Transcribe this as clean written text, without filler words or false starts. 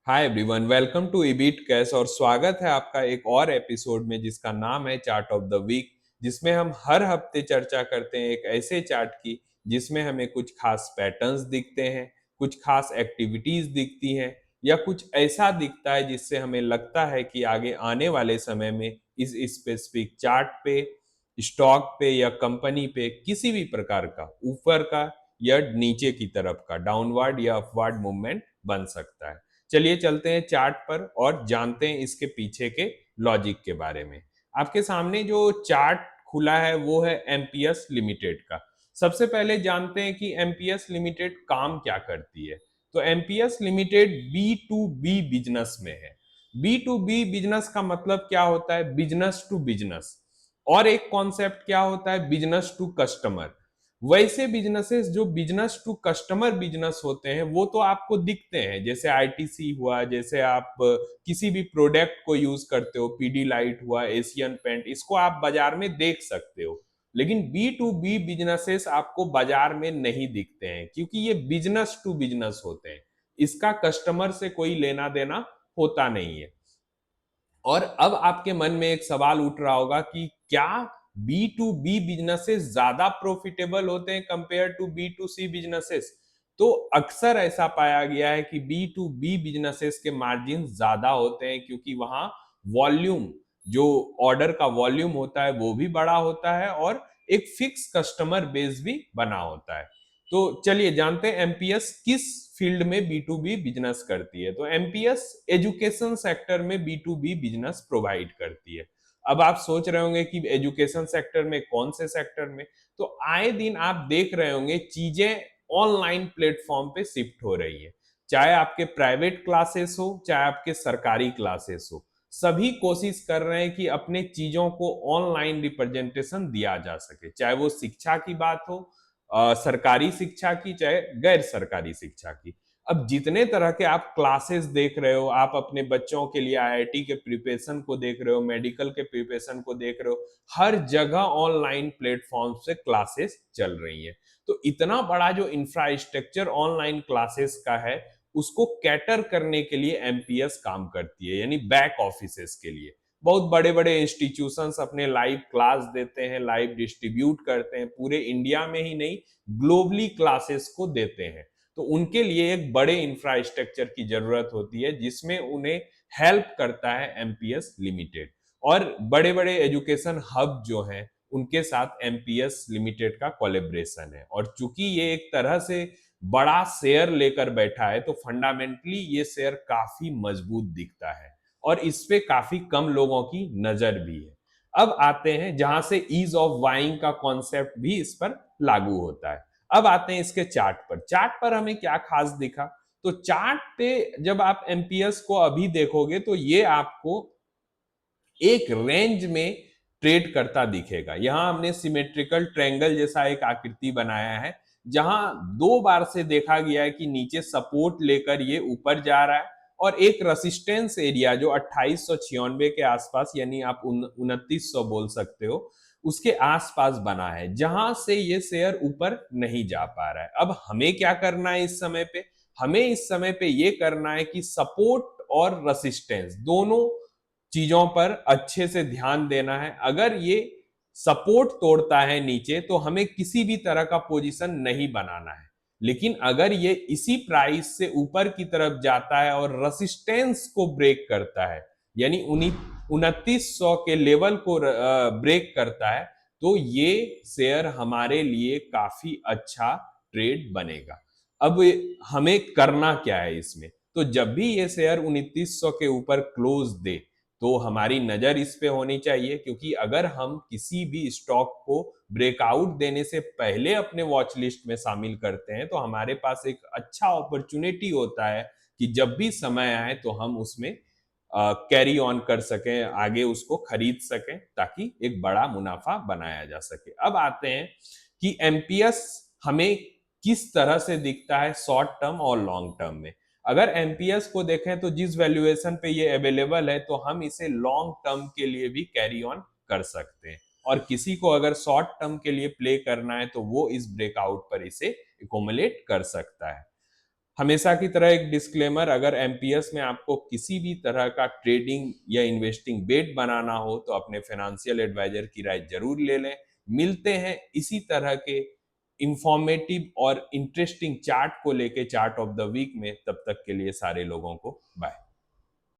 Hi everyone, welcome to iBeat Cash और स्वागत है आपका एक और एपिसोड में जिसका नाम है चार्ट ऑफ द वीक। जिसमें हम हर हफ्ते चर्चा करते हैं एक ऐसे चार्ट की जिसमें हमें कुछ खास पैटर्न्स दिखते हैं, कुछ खास एक्टिविटीज दिखती हैं या कुछ ऐसा दिखता है जिससे हमें लगता है कि आगे आने वाले समय में इस स्पेसिफिक चार्ट पे, स्टॉक पे या कंपनी पे किसी भी प्रकार का ऊपर का या नीचे की तरफ का डाउनवर्ड या अपवर्ड मूवमेंट बन सकता है। चलिए चलते हैं चार्ट पर और जानते हैं इसके पीछे के लॉजिक के बारे में। आपके सामने जो चार्ट खुला है वो है एमपीएस लिमिटेड का। सबसे पहले जानते हैं कि एमपीएस लिमिटेड काम क्या करती है। तो MPS limited B to B business में है। बी टू बी बिजनेस का मतलब क्या होता है? Business to business. और एक कॉन्सेप्ट क्या होता है? Business to customer. वैसे बिजनेसेस जो बिजनेस टू कस्टमर बिजनेस होते हैं वो तो आपको दिखते हैं, जैसे आईटीसी हुआ, जैसे आप किसी भी प्रोडक्ट को यूज करते हो, पीडी लाइट हुआ, एशियन पेंट, इसको आप बाजार में देख सकते हो। लेकिन बी टू बी बिजनेसेस आपको बाजार में नहीं दिखते हैं क्योंकि ये बिजनेस टू बिजनेस होते हैं। इसका कस्टमर से कोई लेना देना होता नहीं है। और अब आपके मन में एक सवाल उठ रहा होगा कि क्या बी टू बी बिजनेसेस ज्यादा प्रॉफिटेबल होते हैं compared to B to C businesses? तो अक्सर ऐसा पाया गया है कि बी टू बी बिजनेसेस के मार्जिन ज्यादा होते हैं क्योंकि वहां वॉल्यूम, जो ऑर्डर का वॉल्यूम होता है वो भी बड़ा होता है और एक फिक्स कस्टमर बेस भी बना होता है। तो चलिए जानते हैं एमपीएस किस फील्ड में बी टू बी बिजनेस करती है। तो एमपीएस एजुकेशन सेक्टर में B to B business provide करती है। अब आप सोच रहे होंगे कि एजुकेशन सेक्टर में कौन से सेक्टर में? तो आए दिन आप देख रहे होंगे चीजें ऑनलाइन प्लेटफॉर्म पे शिफ्ट हो रही है। चाहे आपके प्राइवेट क्लासेस हो, चाहे आपके सरकारी क्लासेस हो, सभी कोशिश कर रहे हैं कि अपने चीजों को ऑनलाइन रिप्रेजेंटेशन दिया जा सके, चाहे वो शिक्षा की बात हो, सरकारी शिक्षा की, चाहे गैर सरकारी शिक्षा की। अब जितने तरह के आप क्लासेस देख रहे हो, आप अपने बच्चों के लिए आईआईटी के प्रिपरेशन को देख रहे हो, मेडिकल के प्रिपरेशन को देख रहे हो, हर जगह ऑनलाइन प्लेटफॉर्म से क्लासेस चल रही हैं। तो इतना बड़ा जो इंफ्रास्ट्रक्चर ऑनलाइन क्लासेस का है उसको कैटर करने के लिए एमपीएस काम करती है, यानी बैक ऑफिसेस के लिए। बहुत बड़े बड़े इंस्टीट्यूशंस अपने लाइव क्लास देते हैं, लाइव डिस्ट्रीब्यूट करते हैं, पूरे इंडिया में ही नहीं ग्लोबली क्लासेस को देते हैं। तो उनके लिए एक बड़े इंफ्रास्ट्रक्चर की जरूरत होती है जिसमें उन्हें हेल्प करता है एमपीएस लिमिटेड। और बड़े बड़े एजुकेशन हब जो हैं उनके साथ एमपीएस लिमिटेड का कोलेब्रेशन है। और चूंकि ये एक तरह से बड़ा शेयर लेकर बैठा है तो फंडामेंटली ये शेयर काफी मजबूत दिखता है और इस पे काफी कम लोगों की नजर भी है। अब आते हैं जहां से ईज ऑफ बाइंग का कॉन्सेप्ट भी इस पर लागू होता है। अब आते हैं इसके चार्ट पर। चार्ट पर हमें क्या खास दिखा? तो चार्ट पे जब आप एमपीएस को अभी देखोगे तो ये आपको एक रेंज में ट्रेड करता दिखेगा। यहां हमने सिमेट्रिकल ट्रायंगल जैसा एक आकृति बनाया है जहां दो बार से देखा गया है कि नीचे सपोर्ट लेकर ये ऊपर जा रहा है और एक रेसिस्टेंस एरिया जो 2896 के आसपास, यानी आप 2900 बोल सकते हो, उसके आसपास बना है जहां से ये शेयर ऊपर नहीं जा पा रहा है। अब हमें क्या करना है इस समय पे? हमें इस समय पे ये करना है कि सपोर्ट और रेसिस्टेंस दोनों चीजों पर अच्छे से ध्यान देना है। अगर ये सपोर्ट तोड़ता है नीचे तो हमें किसी भी तरह का पोजीशन नहीं बनाना है। लेकिन अगर ये इसी प्राइस से ऊपर की तरफ जाता है और रेसिस्टेंस को ब्रेक करता है, यानी 2900 के लेवल को ब्रेक करता है, तो ये शेयर हमारे लिए काफी अच्छा ट्रेड बनेगा। अब हमें करना क्या है इसमें? तो जब भी ये शेयर 2900 के ऊपर क्लोज दे तो हमारी नजर इस पे होनी चाहिए, क्योंकि अगर हम किसी भी स्टॉक को ब्रेकआउट देने से पहले अपने वॉच लिस्ट में शामिल करते हैं तो हमारे पास एक अच्छा अपॉर्चुनिटी होता है कि जब भी समय आए तो हम उसमें कैरी ऑन कर सकें, आगे उसको खरीद सकें ताकि एक बड़ा मुनाफा बनाया जा सके। अब आते हैं कि एमपीएस हमें किस तरह से दिखता है शॉर्ट टर्म और लॉन्ग टर्म में। अगर एमपीएस को देखें तो जिस वैल्यूएशन पे ये अवेलेबल है तो हम इसे लॉन्ग टर्म के लिए भी कैरी ऑन कर सकते हैं, और किसी को अगर शॉर्ट टर्म के लिए प्ले करना है तो वो इस ब्रेकआउट पर इसे एकोमुलेट कर सकता है। हमेशा की तरह एक डिस्क्लेमर, अगर एमपीएस में आपको किसी भी तरह का ट्रेडिंग या इन्वेस्टिंग बेट बनाना हो तो अपने फाइनेंशियल एडवाइजर की राय जरूर ले लें। मिलते हैं इसी तरह के इंफॉर्मेटिव और इंटरेस्टिंग चार्ट को लेके चार्ट ऑफ द वीक में, तब तक के लिए सारे लोगों को